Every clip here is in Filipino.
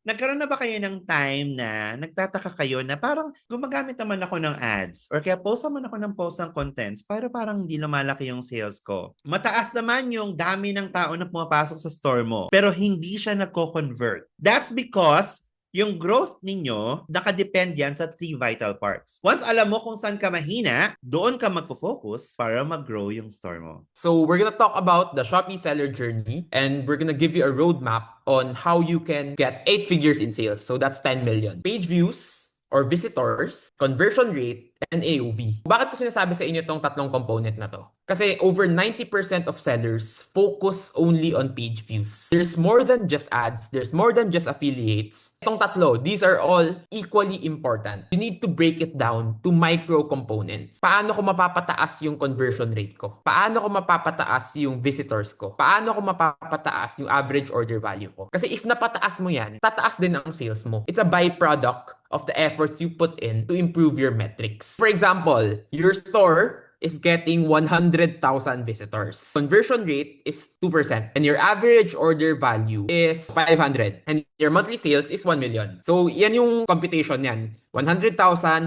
Nagkaroon na ba kayo ng time na nagtataka kayo na parang gumagamit naman ako ng ads or kaya post naman ako ng post ng contents para parang hindi lumalaki yung sales ko. Mataas naman yung dami ng tao na pumapasok sa store mo pero hindi siya nagko-convert. That's because yung growth ninyo, nakadepend yan sa three vital parts. Once alam mo kung saan ka mahina, doon ka magpo-focus para mag-grow yung store mo. So we're gonna talk about the Shopee seller journey, and we're gonna give you a roadmap on how you can get 8 figures in sales. So that's 10 million. Page views or visitors, conversion rate, and AOV. Bakit ko sinasabi sa inyo itong tatlong component na to? Kasi over 90% of sellers focus only on page views. There's more than just ads. There's more than just affiliates. Itong tatlo, these are all equally important. You need to break it down to micro components. Paano ko mapapataas yung conversion rate ko? Paano ko mapapataas yung visitors ko? Paano ko mapapataas yung average order value ko? Kasi if napataas mo yan, tataas din ang sales mo. It's a byproduct of the efforts you put in to improve your metrics. For example, your store is getting 100,000 visitors. Conversion rate is 2%. And your average order value is 500. And your monthly sales is 1 million. So, yan yung computation yan. 100,000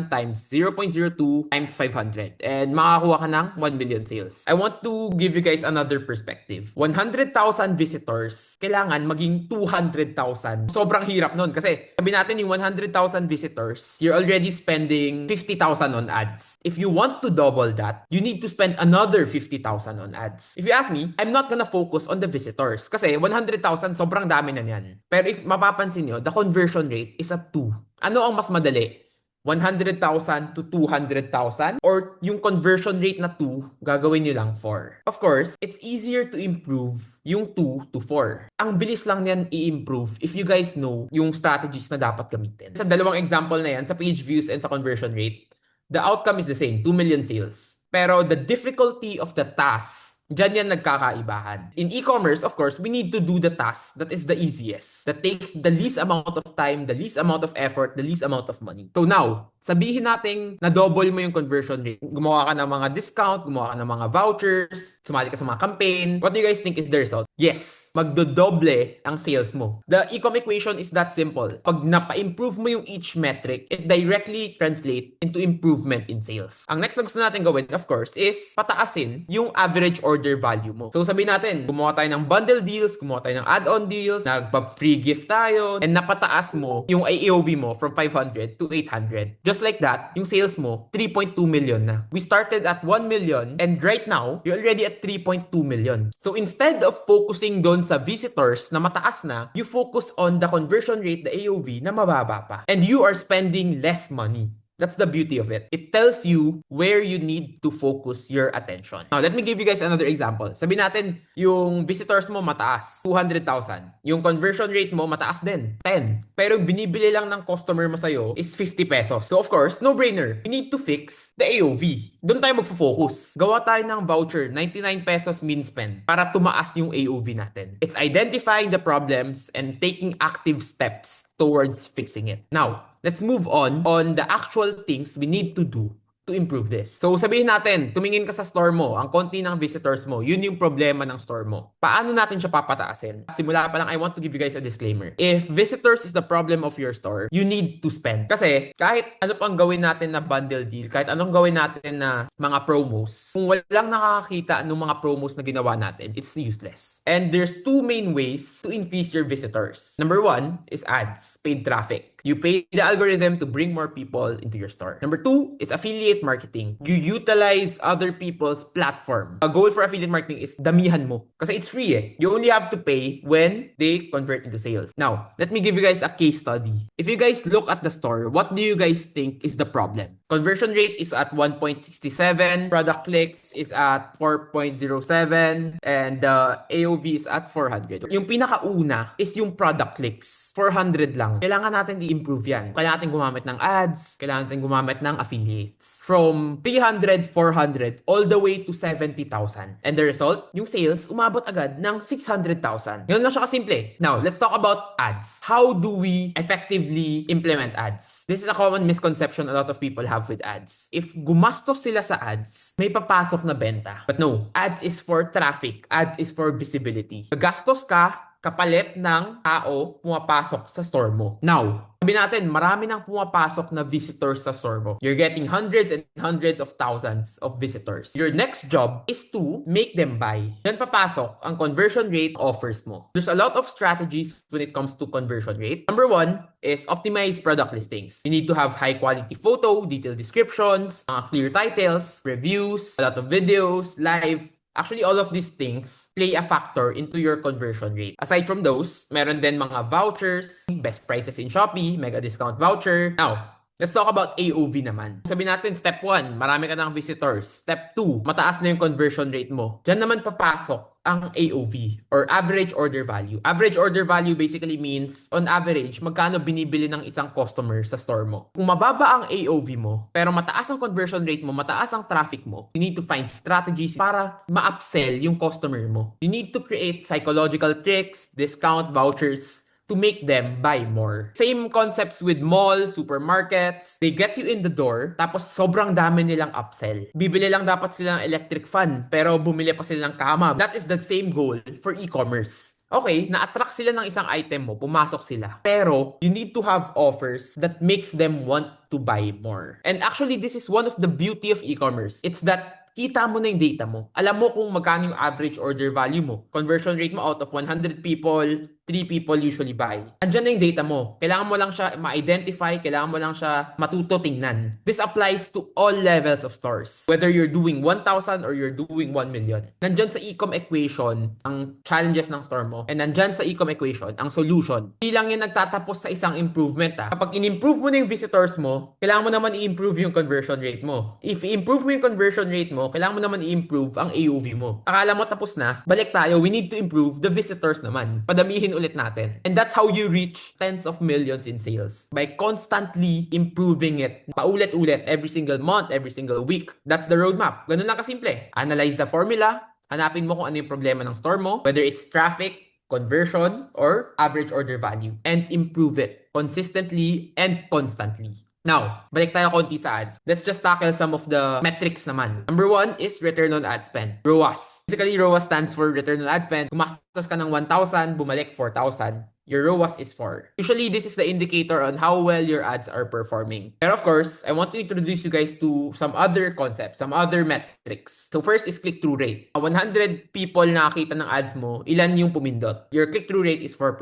times 0.02 times 500. And makakuha ka ng 1 million sales. I want to give you guys another perspective. 100,000 visitors, kailangan maging 200,000. Sobrang hirap nun kasi sabi natin yung 100,000 visitors, you're already spending 50,000 on ads. If you want to double that, you need to spend another 50,000 on ads. If you ask me, I'm not gonna focus on the visitors kasi 100,000 sobrang dami na yan. Pero if mapapansin nyo, the conversion rate is at 2. Ano ang mas madali? 100,000 to 200,000 or yung conversion rate na 2, gagawin nyo lang 4. Of course, it's easier to improve yung 2 to 4. Ang bilis lang yan i-improve if you guys know yung strategies na dapat gamitin. Sa dalawang example na yan, sa page views and sa conversion rate, the outcome is the same, 2 million sales. Pero the difficulty of the task, diyan yan nagkakaibahan. In e-commerce, of course, we need to do the task that is the easiest, that takes the least amount of time, the least amount of effort, the least amount of money. So now, sabihin nating na-double mo yung conversion rate. Gumawa ka ng mga discount, gumawa ka ng mga vouchers, sumali ka sa mga campaign. What do you guys think is the result? Yes, magdodoble ang sales mo. The e-com equation is that simple. Pag napa-improve mo yung each metric, it directly translates into improvement in sales. Ang next na gusto natin gawin, of course, is pataasin yung average order value mo. So sabihin natin, gumawa tayo ng bundle deals, gumawa tayo ng add-on deals, nagpa-free gift tayo, and napataas mo yung AOV mo from 500 to 800. Just like that, yung sales mo, 3.2 million na. We started at 1 million, and right now, you're already at 3.2 million. So instead of focusing doon sa visitors na mataas na, you focus on the conversion rate, the AOV, na mababa pa. And you are spending less money. That's the beauty of it. It tells you where you need to focus your attention. Now, let me give you guys another example. Sabi natin, yung visitors mo mataas, 200,000. Yung conversion rate mo mataas din, 10. Pero yung binibili lang ng customer mo sa'yo is 50 pesos. So, of course, no-brainer. You need to fix the AOV. Doon tayo magfo-focus. Gawa tayo ng voucher, 99 pesos min spend, para tumaas yung AOV natin. It's identifying the problems and taking active steps towards fixing it. Now, let's move on the actual things we need to do to improve this. So sabihin natin, tumingin ka sa store mo, ang konti ng visitors mo, yun yung problema ng store mo. Paano natin siya papataasin? Simula pa lang, I want to give you guys a disclaimer. If visitors is the problem of your store, you need to spend. Kasi kahit ano pang gawin natin na bundle deal, kahit anong gawin natin na mga promos, kung walang nakakakita ng mga promos na ginawa natin, it's useless. And there's two main ways to increase your visitors. Number one is ads, paid traffic. You pay the algorithm to bring more people into your store. Number two is affiliate marketing. You utilize other people's platform. A goal for affiliate marketing is damihan mo. Kasi it's free eh. You only have to pay when they convert into sales. Now, let me give you guys a case study. If you guys look at the store, what do you guys think is the problem? Conversion rate is at 1.67, product clicks is at 4.07, and the AOV is at 400. Yung pinakauna is yung product clicks. 400 lang. Kailangan natin i-improve yan. Kailangan natin gumamit ng ads, kailangan natin gumamit ng affiliates. From 300, 400, all the way to 70,000. And the result, yung sales umabot agad ng 600,000. Ganun lang siya kasimple. Now, let's talk about ads. How do we effectively implement ads? This is a common misconception a lot of people have with ads. If gumastos sila sa ads, may papasok na benta. But no, ads is for traffic. Ads is for visibility. Gagastos ka kapalit ng tao pumapasok sa store mo. Now, sabi natin, marami nang pumapasok na visitors sa store mo. You're getting hundreds and hundreds of thousands of visitors. Your next job is to make them buy. Yan papasok ang conversion rate offers mo. There's a lot of strategies when it comes to conversion rate. Number one is optimize product listings. You need to have high quality photo, detailed descriptions, clear titles, reviews, a lot of videos, live. Actually, all of these things play a factor into your conversion rate. Aside from those, meron din mga vouchers, best prices in Shopee, mega discount voucher. Now, let's talk about AOV naman. Sabi natin, step 1, marami ka ng visitors. Step 2, mataas na yung conversion rate mo. Diyan naman papasok ang AOV or average order value. Average order value basically means, on average, magkano binibili ng isang customer sa store mo. Kung mababa ang AOV mo, pero mataas ang conversion rate mo, mataas ang traffic mo, you need to find strategies para ma-upsell yung customer mo. You need to create psychological tricks, discount vouchers, to make them buy more. Same concepts with malls, supermarkets. They get you in the door, tapos sobrang dami nilang upsell. Bibili lang dapat sila ng electric fan, pero bumili pa sila ng kama. That is the same goal for e-commerce. Okay, na-attract sila ng isang item mo, pumasok sila. Pero, you need to have offers that makes them want to buy more. And actually, this is one of the beauty of e-commerce. It's that kita mo na yung data mo. Alam mo kung magkano yung average order value mo. Conversion rate mo out of 100 people, 3 people usually buy. Andyan na yung data mo. Kailangan mo lang siya ma-identify, kailangan mo lang siya matuto tingnan. This applies to all levels of stores. Whether you're doing 1,000 or you're doing 1 million. Nandyan sa e-com equation ang challenges ng store mo. And nandyan sa e-com equation ang solution. Hindi lang yan nagtatapos sa isang improvement. Kapag in-improve mo na yung visitors mo, kailangan mo naman i-improve yung conversion rate mo. If i-improve mo yung conversion rate mo, kailangan mo naman i-improve ang AOV mo. Akala mo tapos na, balik tayo, we need to improve the visitors naman. Padamihin ulit natin. And that's how you reach tens of millions in sales. By constantly improving it. Paulit-ulit, every single month, every single week. That's the roadmap. Ganun lang kasimple. Analyze the formula. Hanapin mo kung ano yung problema ng store mo. Whether it's traffic, conversion, or average order value. And improve it consistently and constantly. Now, balik tayo konti sa ads. Let's just tackle some of the metrics naman. Number 1 is return on ad spend. ROAS. Basically, ROAS stands for return on ad spend. Gumastos ka ng 1,000, bumalik 4,000. Your ROAS is 4. Usually, this is the indicator on how well your ads are performing. But of course, I want to introduce you guys to some other concepts, some other metrics. So first is click-through rate. 100 people nakakita ng ads mo, ilan yung pumindot? Your click-through rate is 4%.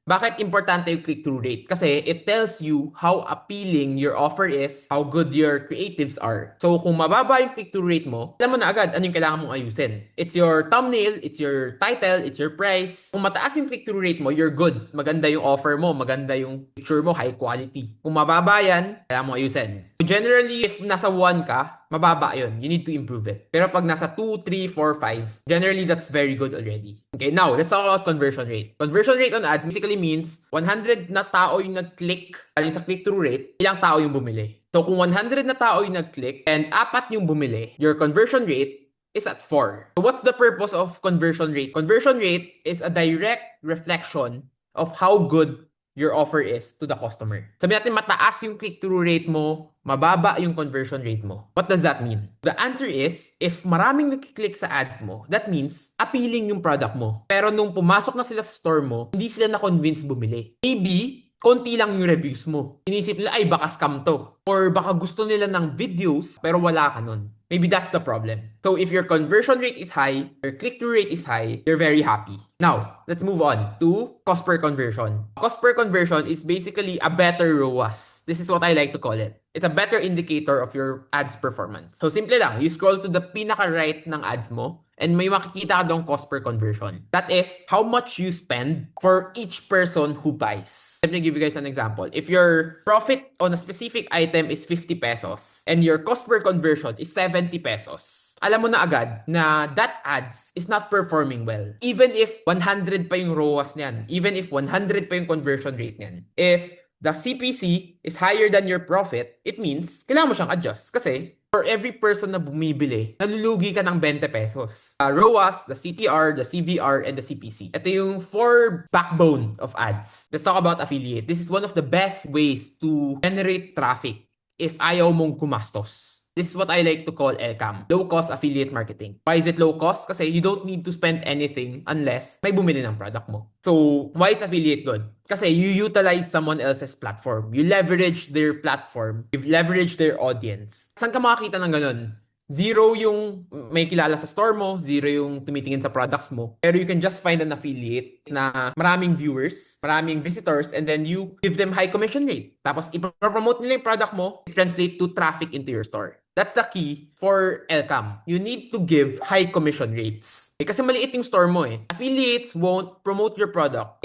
Bakit importante yung click-through rate? Kasi it tells you how appealing your offer is, how good your creatives are. So kung mababa yung click-through rate mo, alam mo na agad anong kailangan mong ayusin. It's your thumbnail, it's your title, it's your price. Kung mataas yung click-through rate mo, you're good. Maganda yung offer mo, maganda yung picture mo, high quality. Kung mababa yan, kailangan mo ayusin. So generally, if nasa 1 ka, mababa yun. You need to improve it. Pero pag nasa 2, 3, 4, 5, generally that's very good already. Okay, now, let's talk about conversion rate. Conversion rate on ads basically means 100 na tao yung nag-click, alin sa click-through rate, ilang tao yung bumili. So kung 100 na tao yung nag-click and 4 yung bumili, your conversion rate is at 4. So what's the purpose of conversion rate? Conversion rate is a direct reflection of how good your offer is to the customer. Sabi natin mataas yung click-through rate mo, mababa yung conversion rate mo. What does that mean? The answer is, if maraming nakiklik sa ads mo, that means appealing yung product mo. Pero nung pumasok na sila sa store mo, hindi sila na-convince bumili. Maybe, konti lang yung reviews mo. Inisip nila, ay baka scam to. Or baka gusto nila ng videos, pero wala ka nun. Maybe that's the problem. So if your conversion rate is high, your click-through rate is high, you're very happy. Now, let's move on to cost per conversion. Cost per conversion is basically a better ROAS. This is what I like to call it. It's a better indicator of your ads performance. So simple lang, you scroll to the pinaka-right ng ads mo, and may makikita ka doon cost per conversion. That is how much you spend for each person who buys. Let me give you guys an example. If your profit on a specific item is 50 pesos and your cost per conversion is 70 pesos, alam mo na agad na that ads is not performing well. Even if 100 pa yung ROAS niyan, even if 100 pa yung conversion rate niyan, if the CPC is higher than your profit, it means kailangan mo siyang adjust. Kasi for every person na bumibili, nalulugi ka ng 20 pesos. ROAS, the CTR, the CVR, and the CPC. Ito yung 4 backbone of ads. Let's talk about affiliate. This is one of the best ways to generate traffic if ayaw mong gumastos. This is what I like to call LCAM, low-cost affiliate marketing. Why is it low cost? Kasi you don't need to spend anything unless may bumili ng product mo. So, why is affiliate good? Kasi you utilize someone else's platform. You leverage their platform. You leverage their audience. Saan ka makakita ng ganun? Zero yung may kilala sa store mo, zero yung tumitingin sa products mo. Pero you can just find an affiliate na maraming viewers, maraming visitors, and then you give them high commission rate. Tapos ipropromote nila yung product mo, it translate to traffic into your store. That's the key for LCAM. You need to give high commission rates. Kasi maliit yung store mo eh. Affiliates won't promote your product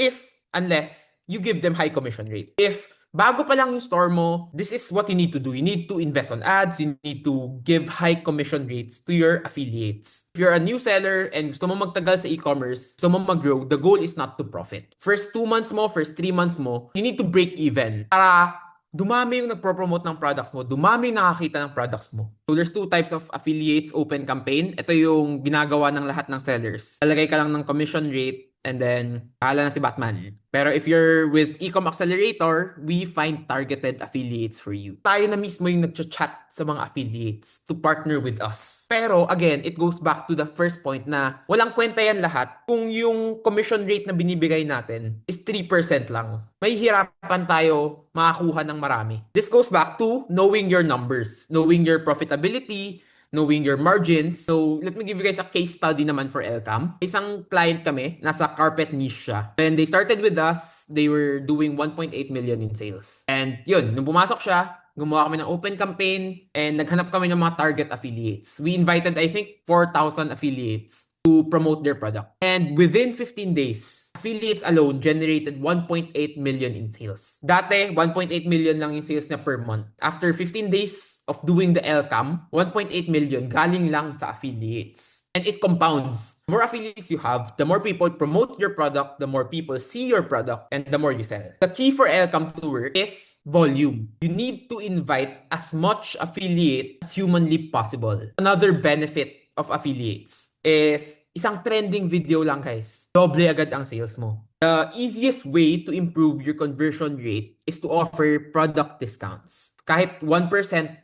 unless you give them high commission rate. If bago pa lang yung store mo, this is what you need to do. You need to invest on ads. You need to give high commission rates to your affiliates. If you're a new seller and gusto mo magtagal sa e-commerce, gusto mo mag-grow, the goal is not to profit. First 2 months mo, first 3 months mo, you need to break even para dumami yung nagpro-promote ng products mo, dumami yung nakakita ng products mo. So there's 2 types of affiliates open campaign. Ito yung ginagawa ng lahat ng sellers. Lalagay ka lang ng commission rate and then bahala na si Batman. Pero if you're with Ecom Accelerator, we find targeted affiliates for you. Tayo na mismo yung nag-chat sa mga affiliates to partner with us. Pero again, it goes back to the first point na walang kwenta yan lahat kung yung commission rate na binibigay natin is 3% lang. May hirapan tayo makakuha ng marami. This goes back to knowing your numbers, knowing your profitability, knowing your margins. So, let me give you guys a case study naman for LCAM. Isang client kami, nasa carpet niche siya. When they started with us, they were doing 1.8 million in sales. And yun, nung pumasok siya, gumawa kami ng open campaign and naghanap kami ng mga target affiliates. We invited, I think, 4,000 affiliates to promote their product. And within 15 days, affiliates alone generated 1.8 million in sales. Dati, 1.8 million lang yung sales niya per month. After 15 days of doing the LCAM, 1.8 million galing lang sa affiliates. And it compounds. The more affiliates you have, the more people promote your product, the more people see your product, and the more you sell. The key for LCAM to work is volume. You need to invite as much affiliate as humanly possible. Another benefit of affiliates is isang trending video lang, guys. Doble agad ang sales mo. The easiest way to improve your conversion rate is to offer product discounts. Kahit 1%,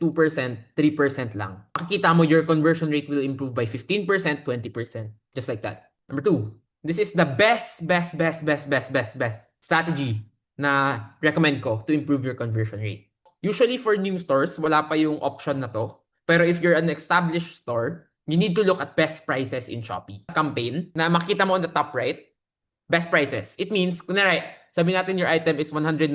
2%, 3% lang. Makikita mo your conversion rate will improve by 15%, 20%. Just like that. Number 2, this is the best strategy na recommend ko to improve your conversion rate. Usually for new stores, wala pa yung option na to. Pero if you're an established store, you need to look at best prices in Shopee. Campaign na makita mo on the top right, best prices. It means, kunwari, sabi natin your item is 199.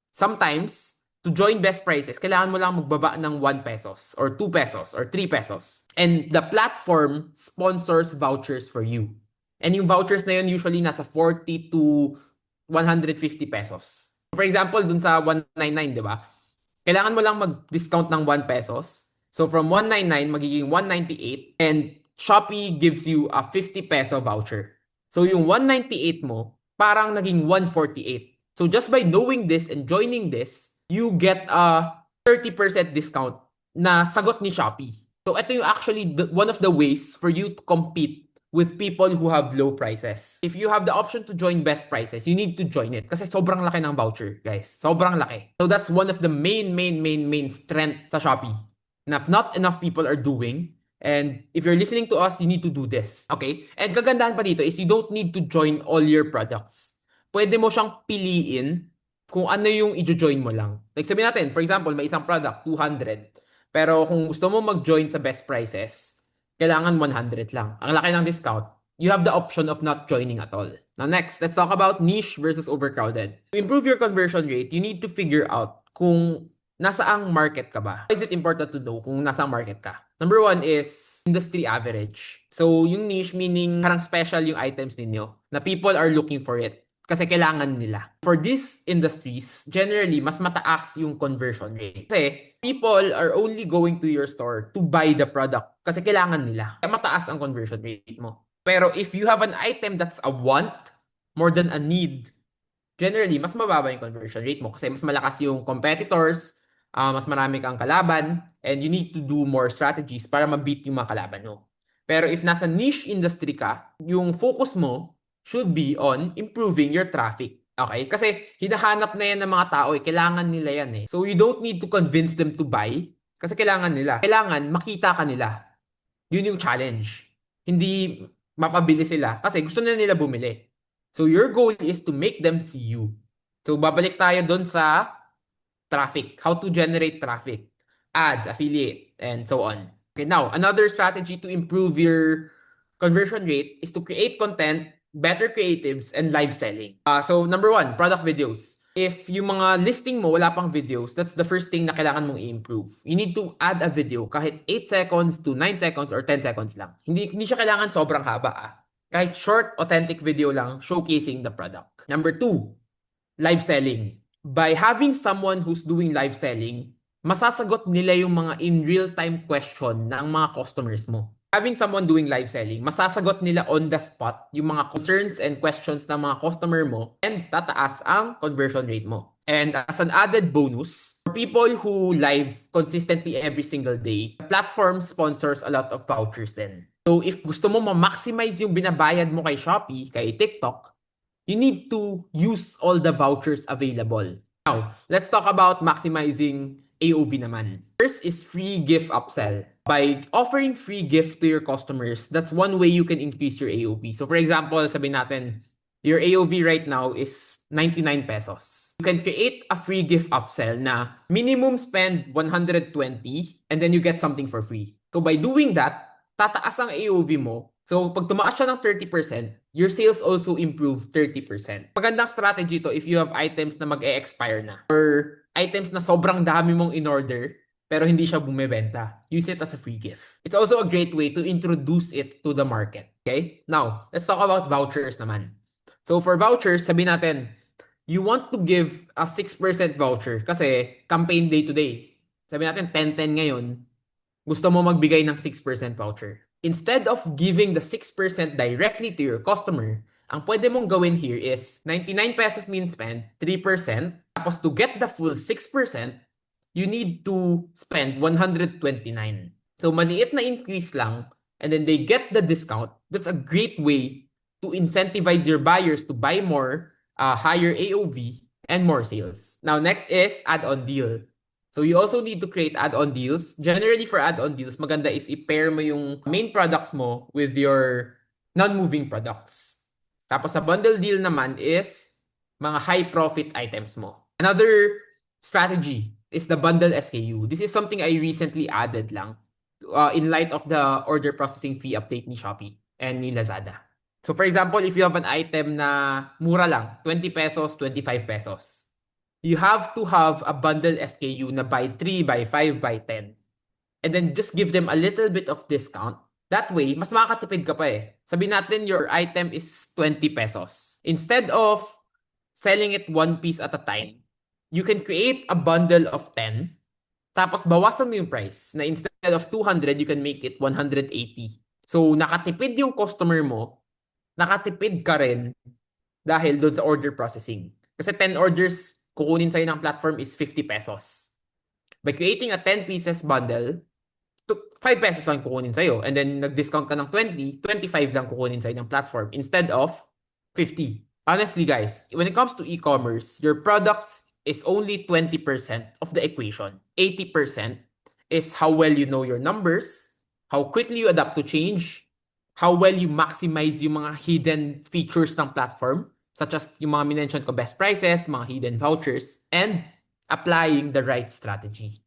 Sometimes, to join best prices, kailangan mo lang magbaba ng 1 pesos or 2 pesos or 3 pesos. And the platform sponsors vouchers for you. And yung vouchers na yun usually nasa 40 to 150 pesos. For example, dun sa 199, di ba? Kailangan mo lang mag-discount ng 1 pesos. So from 199, magiging 198. And Shopee gives you a 50 peso voucher. So yung 198 mo, parang naging 148. So just by knowing this and joining this, you get a 30% discount na sagot ni Shopee. So ito yung actually one of the ways for you to compete with people who have low prices. If you have the option to join best prices, you need to join it kasi sobrang laki ng voucher, guys. Sobrang laki. So that's one of the main strength sa Shopee na not enough people are doing. And if you're listening to us, you need to do this. Okay? And kagandahan pa dito is you don't need to join all your products. Pwede mo siyang piliin kung ano yung i-join mo lang. Like sabihin natin, for example, may isang product, 200. Pero kung gusto mo mag-join sa best prices, kailangan 100 lang. Ang laki ng discount. You have the option of not joining at all. Now next, let's talk about niche versus overcrowded. To improve your conversion rate, you need to figure out kung nasaang market ka ba. Why is it important to know kung nasaang market ka? Number 1 is industry average. So yung niche meaning parang special yung items ninyo na people are looking for it. Kasi kailangan nila. For these industries, generally, mas mataas yung conversion rate. Kasi people are only going to your store to buy the product kasi kailangan nila. Kaya mataas ang conversion rate mo. Pero if you have an item that's a want more than a need, generally, mas mababa yung conversion rate mo kasi mas malakas yung competitors, mas marami kang kalaban, and you need to do more strategies para ma-beat yung mga kalaban mo. Pero if nasa niche industry ka, yung focus mo should be on improving your traffic. Okay? Kasi hinahanap na yan ng mga tao, kailangan nila yan eh. So you don't need to convince them to buy Kasi kailangan makita ka nila. Yun yung challenge. Hindi mapabili sila kasi gusto na nila bumili. So your goal is to make them see you. So babalik tayo doon sa traffic, how to generate traffic, ads, affiliate, and so on. Okay, now, another strategy to improve your conversion rate is to create content, better creatives, and live selling. So, number one, product videos. If yung mga listing mo wala pang videos, that's the first thing na kailangan mong i-improve. You need to add a video kahit 8 seconds to 9 seconds or 10 seconds lang. Hindi siya kailangan sobrang haba Kahit short, authentic video lang showcasing the product. Number two, live selling. By having someone who's doing live selling, masasagot nila yung mga in real-time question ng mga customers mo. Having someone doing live selling, masasagot nila on the spot yung mga concerns and questions ng mga customer mo and tataas ang conversion rate mo. And as an added bonus, for people who live consistently every single day, the platform sponsors a lot of vouchers din. So if gusto mo ma-maximize yung binabayad mo kay Shopee, kay TikTok, you need to use all the vouchers available. Now, let's talk about maximizing AOV naman. First is free gift upsell. By offering free gift to your customers, that's one way you can increase your AOV. So for example, sabihin natin, your AOV right now is 99 pesos. You can create a free gift upsell na minimum spend 120 and then you get something for free. So by doing that, tataas ang AOV mo. So pag tumaas siya ng 30%, your sales also improve 30%. Magandang strategy to if you have items na mag-e-expire na or items na sobrang dami mong in-order pero hindi siya bumebenta. Use it as a free gift. It's also a great way to introduce it to the market. Okay? Now, let's talk about vouchers naman. So for vouchers, sabihin natin, you want to give a 6% voucher kasi campaign day to day. Sabihin natin 10-10 ngayon, gusto mo magbigay ng 6% voucher. Instead of giving the 6% directly to your customer, ang pwede mong gawin here is 99 pesos min spend, 3%. Tapos to get the full 6%, you need to spend 129. So maliit na increase lang and then they get the discount. That's a great way to incentivize your buyers to buy more, higher AOV, and more sales. Now next is add-on deal. So you also need to create add-on deals. Generally for add-on deals, maganda is i-pair mo yung main products mo with your non-moving products. Tapos sa bundle deal naman is mga high profit items mo. Another strategy is the bundle SKU. This is something I recently added lang in light of the order processing fee update ni Shopee and ni Lazada. So for example, if you have an item na mura lang, 20 pesos, 25 pesos, you have to have a bundle SKU na buy 3, buy 5, buy 10. And then just give them a little bit of discount. That way, mas makakatipid ka pa Sabihin natin your item is 20 pesos. Instead of selling it one piece at a time, you can create a bundle of 10. Tapos bawasan mo yung price na instead of 200, you can make it 180. So nakatipid yung customer mo, nakatipid ka rin dahil doon sa order processing. Kasi 10 orders kukunin sa'yo ng platform is 50 pesos. By creating a 10 pieces bundle, 5 pesos lang kukunin sa'yo. And then nag-discount ka ng 20, 25 lang kukunin sa'yo ng platform instead of 50. Honestly guys, when it comes to e-commerce, your products is only 20% of the equation. 80% is how well you know your numbers, how quickly you adapt to change, how well you maximize yung mga hidden features ng platform, such as yung mga minention ko, best prices, mga hidden vouchers, and applying the right strategy.